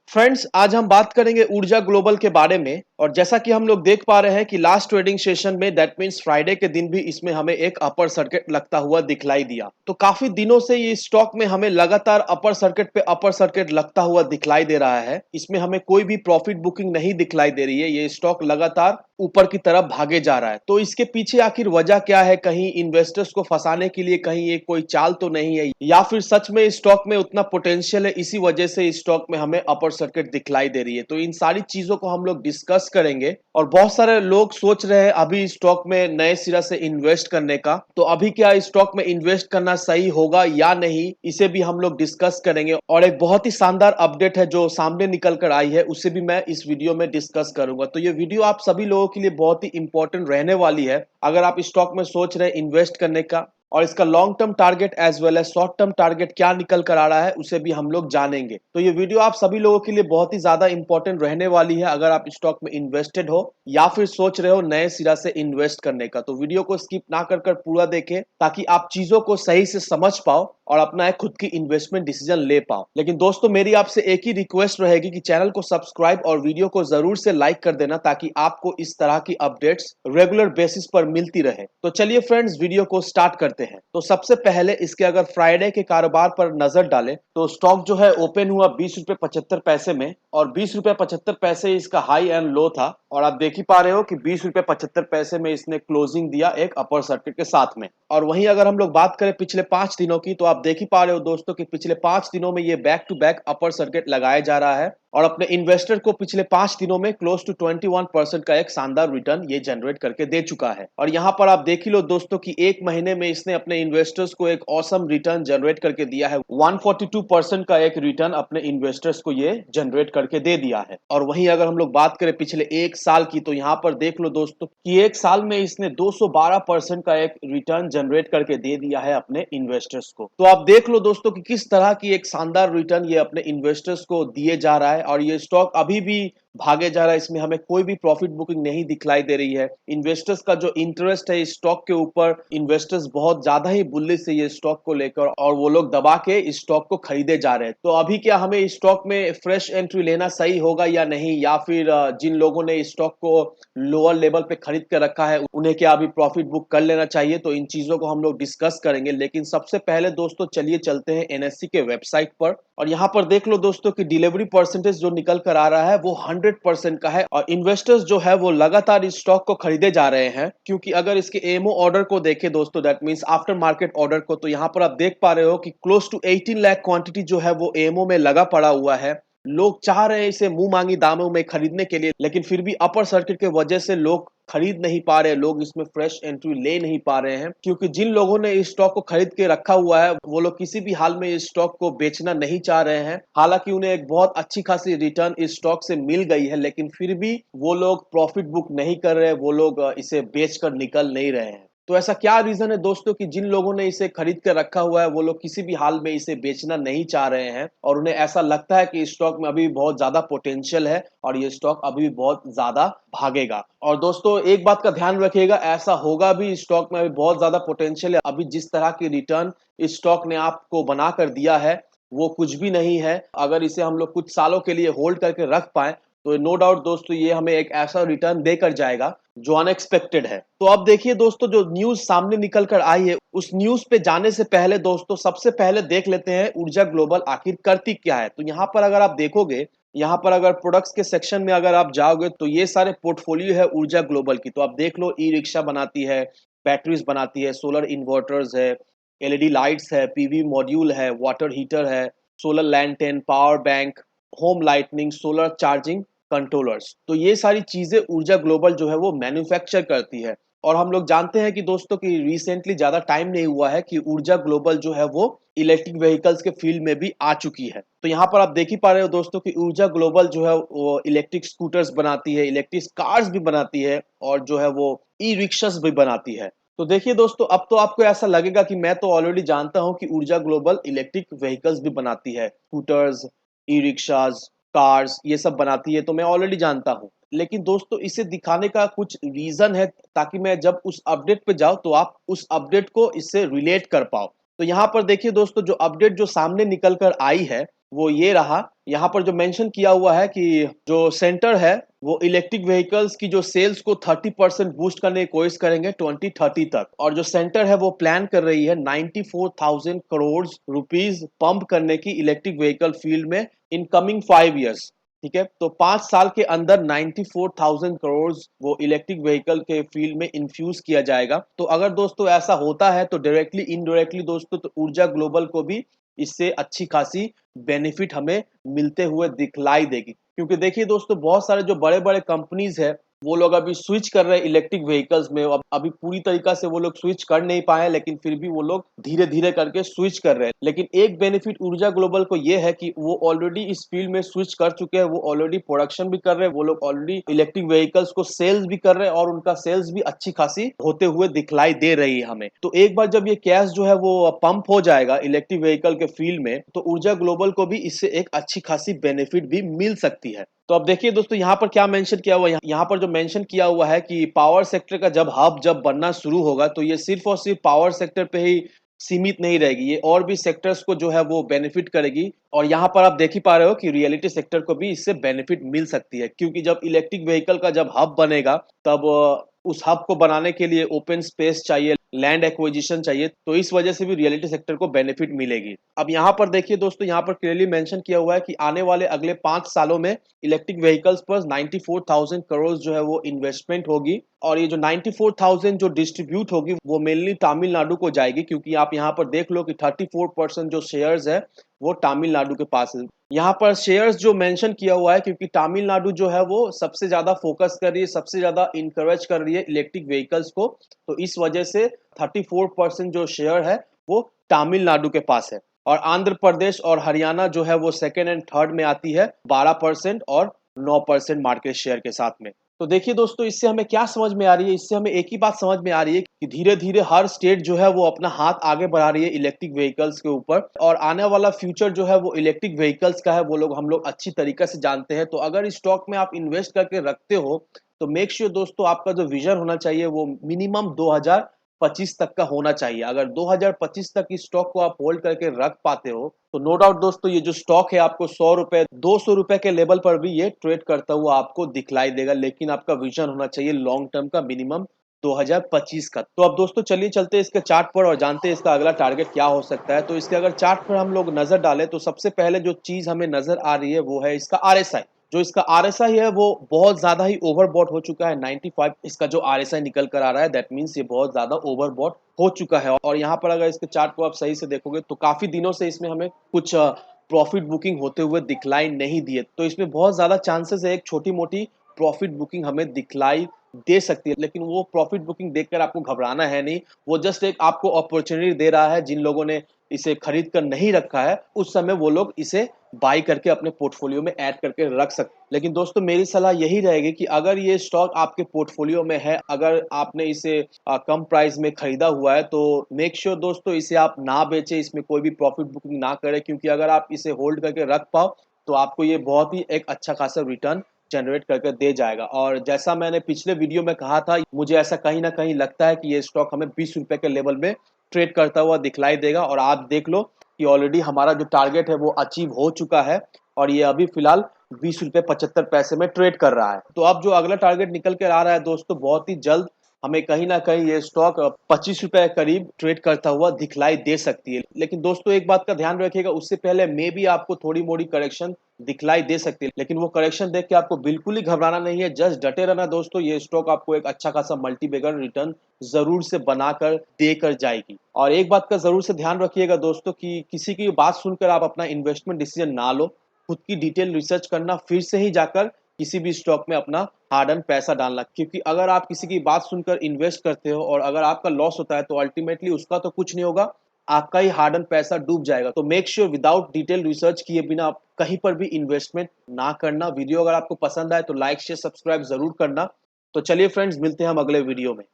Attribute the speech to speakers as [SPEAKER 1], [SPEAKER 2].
[SPEAKER 1] Friends, आज हम बात करेंगे ऊर्जा ग्लोबल के बारे में। और जैसा कि हम लोग देख पा रहे हैं कि लास्ट ट्रेडिंग सेशन में दैट मींस फ्राइडे के दिन भी इसमें हमें एक अपर सर्किट लगता हुआ दिखलाई दिया। तो काफी दिनों से ये स्टॉक में हमें लगातार अपर सर्किट पे अपर सर्किट लगता हुआ दिखलाई दे रहा है। इसमें हमें कोई भी प्रॉफिट बुकिंग नहीं दिखलाई दे रही है। ये स्टॉक लगातार ऊपर की तरफ भागे जा रहा है। तो इसके पीछे आखिर वजह क्या है? कहीं इन्वेस्टर्स को फंसाने के लिए कहीं ये कोई चाल तो नहीं है, या फिर सच में स्टॉक में उतना पोटेंशियल है, इसी वजह से स्टॉक में हमें अपर सर्किट दिखलाई दे रही है। तो इन सारी चीजों को हम लोग डिस्कस करेंगे। और बहुत सारे लोग सोच रहे हैं अभी स्टॉक में नए सिरा से इन्वेस्ट करने का। तो अभी क्या स्टॉक में इन्वेस्ट करना सही होगा या नहीं, इसे भी हम लोग डिस्कस करेंगे। और एक बहुत ही शानदार अपडेट है जो सामने निकल कर आई है, उसे भी मैं इस वीडियो में डिस्कस करूंगा। तो ये वीडियो आप सभी लोगों के लिए बहुत ही इंपॉर्टेंट रहने वाली है अगर आप स्टॉक में सोच रहे हैं इन्वेस्ट करने का। और इसका long term target as well as short term target क्या निकल कर आ रहा है, उसे भी हम लोग जानेंगे। तो ये वीडियो आप सभी लोगों के लिए बहुत ही ज्यादा इंपॉर्टेंट रहने वाली है अगर आप स्टॉक में इन्वेस्टेड हो या फिर सोच रहे हो नए सिरा से इन्वेस्ट करने का। तो वीडियो को स्किप ना कर कर पूरा देखें ताकि आप चीजों को सही से समझ पाओ और अपना एक खुद की इन्वेस्टमेंट डिसीजन ले पाओ। लेकिन दोस्तों, मेरी आपसे एक ही रिक्वेस्ट रहेगी कि चैनल को सब्सक्राइब और वीडियो को जरूर से लाइक कर देना ताकि आपको इस तरह की अपडेट्स रेगुलर बेसिस पर मिलती रहे। तो चलिए फ्रेंड्स, वीडियो को स्टार्ट करते हैं। तो सबसे पहले इसके अगर फ्राइडे के कारोबार पर नजर डालें तो स्टॉक जो है ओपन हुआ 20 रुपए 75 पैसे में, और 20 रुपए 75 पैसे इसका हाई एंड लो था। और आप देख ही पा रहे हो कि 20 रुपए 75 पैसे में इसने क्लोजिंग दिया एक अपर सर्किट के साथ में। और वहीं अगर हम लोग बात करें पिछले 5 दिनों की, तो आप देख ही पा रहे हो दोस्तों कि पिछले 5 दिनों में ये back to back upper circuit लगाया जा रहा है। और अपने इन्वेस्टर को पिछले 5 दिनों में क्लोज टू 21% का एक शानदार रिटर्न ये जनरेट करके दे चुका है। और यहाँ पर आप देख ही लो दोस्तों कि एक महीने में इसने अपने इन्वेस्टर्स को एक ऑसम रिटर्न जनरेट करके दिया है। 142% का एक रिटर्न अपने इन्वेस्टर्स को ये जनरेट करके दे दिया है। और वहीं अगर हम लोग बात करें पिछले एक साल की, तो यहाँ पर देख लो दोस्तों कि एक साल में इसने 212% का एक रिटर्न जनरेट करके दे दिया है अपने इन्वेस्टर्स को। तो आप देख लो दोस्तों कि किस तरह की एक शानदार रिटर्न ये अपने इन्वेस्टर्स को दिए जा रहा है। और ये स्टॉक अभी भी भागे जा रहा है, इसमें हमें कोई भी प्रॉफिट बुकिंग नहीं दिखलाई दे रही है। इन्वेस्टर्स का जो इंटरेस्ट है इस स्टॉक के ऊपर, इन्वेस्टर्स बहुत ज्यादा ही बुलिश है ये स्टॉक को लेकर, और वो लोग दबा के इस स्टॉक को खरीदे जा रहे हैं। तो अभी क्या हमें इस स्टॉक में फ्रेश एंट्री लेना सही होगा या नहीं, या फिर जिन लोगों ने इस स्टॉक को लोअर लेवल पे खरीद कर रखा है उन्हें क्या अभी प्रॉफिट बुक कर लेना चाहिए? तो इन चीजों को हम लोग डिस्कस करेंगे। लेकिन सबसे पहले दोस्तों चलिए चलते हैं एनएससी के वेबसाइट पर। और यहाँ पर देख लो दोस्तों कि डिलीवरी परसेंटेज जो निकल कर आ रहा है वो 100% का है। और इन्वेस्टर्स जो है वो लगातार इस स्टॉक को खरीदे जा रहे हैं, क्योंकि अगर इसके एमओ ऑर्डर को देखें दोस्तों, that means after market order को, तो यहाँ पर आप देख पा रहे हो कि क्लोज टू 18 लाख क्वांटिटी जो है वो एमओ में लगा पड़ा हुआ है। लोग चाह रहे हैं इसे मुंह मांगी दामों में खरीदने के लिए, लेकिन फिर भी अपर सर्किट के वजह से लोग खरीद नहीं पा रहे, लोग इसमें फ्रेश एंट्री ले नहीं पा रहे हैं। क्योंकि जिन लोगों ने इस स्टॉक को खरीद के रखा हुआ है वो लोग किसी भी हाल में इस स्टॉक को बेचना नहीं चाह रहे हैं। हालांकि उन्हें एक बहुत अच्छी खासी रिटर्न इस स्टॉक से मिल गई है, लेकिन फिर भी वो लोग प्रॉफिट बुक नहीं कर रहे, वो लोग इसे बेचकर निकल नहीं रहे हैं। तो ऐसा क्या रीजन है दोस्तों कि जिन लोगों ने इसे खरीद कर रखा हुआ है वो लोग किसी भी हाल में इसे बेचना नहीं चाह रहे हैं, और उन्हें ऐसा लगता है कि इस स्टॉक में अभी भी बहुत ज्यादा पोटेंशियल है और ये स्टॉक अभी भी बहुत ज्यादा भागेगा। और दोस्तों एक बात का ध्यान रखिएगा, ऐसा होगा भी, स्टॉक में अभी बहुत ज्यादा पोटेंशियल है। अभी जिस तरह की रिटर्न इस स्टॉक ने आपको बना कर दिया है वो कुछ भी नहीं है। अगर इसे हम लोग कुछ सालों के लिए होल्ड करके रख पाए तो नो डाउट दोस्तों ये हमें एक ऐसा रिटर्न देकर जाएगा जो अनएक्सपेक्टेड है। तो अब देखिए दोस्तों, जो न्यूज सामने निकल कर आई है उस न्यूज पे जाने से पहले दोस्तों सबसे पहले देख लेते हैं ऊर्जा ग्लोबल आखिर करती क्या है। तो यहाँ पर अगर आप देखोगे, यहाँ पर अगर प्रोडक्ट्स के सेक्शन में अगर आप जाओगे तो ये सारे पोर्टफोलियो है ऊर्जा ग्लोबल की। तो आप देख लो, ई रिक्शा बनाती है, बैटरीज बनाती है, सोलर इन्वर्टर्स है, एलईडी लाइट्स है, पीवी मॉड्यूल है, वाटर हीटर है, solar lantern, power bank, home lightning, solar charging controllers. तो ये सारी चीजें ऊर्जा ग्लोबल जो है वो मैन्युफैक्चर करती है। और हम लोग जानते हैं कि दोस्तों कि रिसेंटली ज्यादा टाइम नहीं हुआ है कि ऊर्जा ग्लोबल जो है वो इलेक्ट्रिक व्हीकल्स के फील्ड में भी आ चुकी है। तो यहाँ पर आप देख ही पा रहे हो दोस्तों कि ऊर्जा ग्लोबल जो है वो इलेक्ट्रिक स्कूटर्स बनाती है, इलेक्ट्रिक कार्स भी बनाती है, और जो है वो ई रिक्शास भी बनाती है। तो देखिए दोस्तों, अब तो आपको ऐसा लगेगा कि मैं तो ऑलरेडी जानता हूं कि ऊर्जा ग्लोबल इलेक्ट्रिक व्हीकल्स भी बनाती है, स्कूटर्स, ई रिक्शाज, कार्स, ये सब बनाती है, तो मैं ऑलरेडी जानता हूं। लेकिन दोस्तों इसे दिखाने का कुछ रीजन है ताकि मैं जब उस अपडेट पे जाऊं तो आप उस अपडेट को इससे रिलेट कर पाओ। तो यहाँ पर देखिए दोस्तों, जो अपडेट जो सामने निकल कर आई है वो ये रहा, यहाँ पर जो मेंशन किया हुआ है कि जो सेंटर है वो इलेक्ट्रिक व्हीकल्स की जो सेल्स को 30% बूस्ट करने की कोशिश करेंगे 2030 तक। और जो सेंटर है वो प्लान कर रही है 94,000 करोड़ रुपीस पंप करने की इलेक्ट्रिक व्हीकल फील्ड में इन कमिंग 5 ईयर्स। ठीक है, तो 5 साल के अंदर 94,000 करोड़ वो इलेक्ट्रिक व्हीकल के फील्ड में इन्फ्यूज किया जाएगा। तो अगर दोस्तों ऐसा होता है तो डायरेक्टली इनडायरेक्टली दोस्तों तो ऊर्जा ग्लोबल को भी इससे अच्छी खासी बेनिफिट हमें मिलते हुए दिखलाई देगी। क्योंकि देखिए दोस्तों, बहुत सारे जो बड़े बड़े कंपनीज है वो लोग अभी स्विच कर रहे हैं इलेक्ट्रिक व्हीकल्स में। अब अभी पूरी तरीका से वो लोग स्विच कर नहीं पाए, लेकिन फिर भी वो लोग धीरे धीरे करके स्विच कर रहे हैं। लेकिन एक बेनिफिट ऊर्जा ग्लोबल को ये है कि वो ऑलरेडी इस फील्ड में स्विच कर चुके हैं, वो ऑलरेडी प्रोडक्शन भी कर रहे हैं, वो लोग ऑलरेडी इलेक्ट्रिक व्हीकल्स को सेल्स भी कर रहे हैं और उनका सेल्स भी अच्छी खासी होते हुए दिखलाई दे रही है हमें। तो एक बार जब ये कैश जो है वो पंप हो जाएगा इलेक्ट्रिक व्हीकल के फील्ड में, तो ऊर्जा ग्लोबल को भी इससे एक अच्छी खासी बेनिफिट भी मिल सकती है। तो अब देखिए दोस्तों, यहाँ पर क्या मेंशन किया हुआ है, यहाँ पर जो मेंशन किया हुआ है कि पावर सेक्टर का जब हब जब बनना शुरू होगा तो ये सिर्फ और सिर्फ पावर सेक्टर पे ही सीमित नहीं रहेगी, ये और भी सेक्टर्स को जो है वो बेनिफिट करेगी। और यहाँ पर आप देख ही पा रहे हो कि रियलिटी सेक्टर को भी इससे बेनिफिट मिल सकती है, क्योंकि जब इलेक्ट्रिक व्हीकल का जब हब बनेगा तब उस हब को बनाने के लिए ओपन स्पेस चाहिए, लैंड एक्विजिशन चाहिए, तो इस वजह से भी रियलिटी सेक्टर को बेनिफिट मिलेगी। अब यहाँ पर देखिए दोस्तों, यहाँ पर क्लियरली मेंशन किया हुआ है कि आने वाले अगले 5 सालों में इलेक्ट्रिक व्हीकल्स पर 94,000 करोड़ जो है वो इन्वेस्टमेंट होगी। और ये जो 94,000 जो डिस्ट्रीब्यूट होगी वो मेनली तमिलनाडु को जाएगी, क्योंकि आप यहाँ पर देख लो कि 34% जो शेयर्स है वो तमिलनाडु के पास है। यहाँ पर शेयर्स जो मेंशन किया हुआ है क्योंकि तमिलनाडु जो है वो सबसे ज्यादा फोकस कर रही है, सबसे ज्यादा इंकरेज कर रही है इलेक्ट्रिक व्हीकल्स को, तो इस वजह से 34% जो शेयर है वो तमिलनाडु के पास है। और आंध्र प्रदेश और हरियाणा जो है वो सेकेंड एंड थर्ड में आती है 12% और 9% मार्केट शेयर के साथ में। तो देखिए दोस्तों, इससे हमें क्या समझ में आ रही है, इससे हमें एक ही बात समझ में आ रही है कि धीरे धीरे हर स्टेट जो है वो अपना हाथ आगे बढ़ा रही है इलेक्ट्रिक व्हीकल्स के ऊपर। और आने वाला फ्यूचर जो है वो इलेक्ट्रिक व्हीकल्स का है, वो लोग हम लोग अच्छी तरीके से जानते हैं। तो अगर इस स्टॉक में आप इन्वेस्ट करके रखते हो तो मेक श्योर दोस्तों आपका जो विजन होना चाहिए वो मिनिमम 2025 तक का होना चाहिए। अगर 2025 तक इस स्टॉक को आप होल्ड करके रख पाते हो तो नो डाउट दोस्तों ये जो स्टॉक है आपको 100 रुपए 200 रुपए के लेवल पर भी ये ट्रेड करता हुआ आपको दिखलाई देगा। लेकिन आपका विजन होना चाहिए लॉन्ग टर्म का मिनिमम 2025 का। तो अब दोस्तों चलिए चलते हैं इसके चार्ट पर और जानते हैं इसका अगला टारगेट क्या हो सकता है। तो इसके अगर चार्ट पर हम लोग नजर डालें तो सबसे पहले जो चीज हमें नजर आ रही है वो है इसका आरएसआई। जो इसका आरएसआई है वो बहुत ज्यादा ही ओवरबॉट हो चुका है। 95 इसका जो आरएसआई निकल कर आ रहा है, दैट मींस ये बहुत ज्यादा ओवरबॉट हो चुका है। और यहाँ पर अगर इसके चार्ट को आप सही से देखोगे तो काफी दिनों से इसमें हमें कुछ प्रॉफिट बुकिंग होते हुए दिखलाई नहीं दिए। तो इसमें बहुत ज्यादा चांसेस है एक छोटी मोटी प्रॉफिट बुकिंग हमें दिखलाई दे सकती है, लेकिन वो प्रॉफिट बुकिंग देखकर आपको घबराना है नहीं। वो जस्ट एक आपको अपॉर्चुनिटी दे रहा है। जिन लोगों ने इसे खरीद कर नहीं रखा है उस समय वो लोग इसे बाई करके अपने पोर्टफोलियो में ऐड करके रख सकते। लेकिन दोस्तों मेरी सलाह यही रहेगी कि अगर ये स्टॉक आपके पोर्टफोलियो में है, अगर आपने इसे कम प्राइस में खरीदा हुआ है तो मेक श्योर दोस्तों इसे आप ना बेचें, इसमें कोई भी प्रॉफिट बुकिंग ना करें। क्योंकि अगर आप इसे होल्ड करके रख पाओ तो आपको ये बहुत ही एक अच्छा खासा रिटर्न जनरेट करके दे जाएगा। और जैसा मैंने पिछले वीडियो में कहा था, मुझे ऐसा कहीं ना कहीं लगता है कि ये स्टॉक हमें 20 रुपए के लेवल में ट्रेड करता हुआ दिखलाई देगा। और आप देख लो कि ऑलरेडी हमारा जो टारगेट है वो अचीव हो चुका है और ये अभी फिलहाल 20 रुपए 75 पैसे में ट्रेड कर रहा है। तो अब जो अगला टारगेट निकल कर आ रहा है दोस्तों, बहुत ही जल्द हमें कहीं ना कहीं ये स्टॉक 25 रुपए करीब ट्रेड करता हुआ दिखलाई दे सकती है। लेकिन दोस्तों एक बात का ध्यान रखिएगा, उससे पहले मे भी आपको थोड़ी मोड़ी करेक्शन दिखलाई दे सकती है, लेकिन वो करेक्शन देख के आपको बिल्कुल ही घबराना नहीं है। जस्ट डटे रहना दोस्तों, ये स्टॉक आपको एक अच्छा खासा मल्टी बैगर रिटर्न जरूर से बनाकर देकर जाएगी। और एक बात का जरूर से ध्यान रखिएगा दोस्तों कि किसी की बात सुनकर आप अपना इन्वेस्टमेंट डिसीजन ना लो। खुद की डिटेल रिसर्च करना, फिर से ही जाकर किसी भी स्टॉक में अपना हार्ड अर्न पैसा डालना। क्योंकि अगर आप किसी की बात सुनकर इन्वेस्ट करते हो और अगर आपका लॉस होता है तो अल्टीमेटली उसका तो कुछ नहीं होगा, आपका ही हार्ड अर्न पैसा डूब जाएगा। तो make sure without detail research किए बिना आप कहीं पर भी इन्वेस्टमेंट ना करना। वीडियो अगर आपको पसंद आए तो लाइक शेयर सब्सक्राइब जरूर करना। तो चलिए फ्रेंड्स, मिलते हैं हम अगले वीडियो में।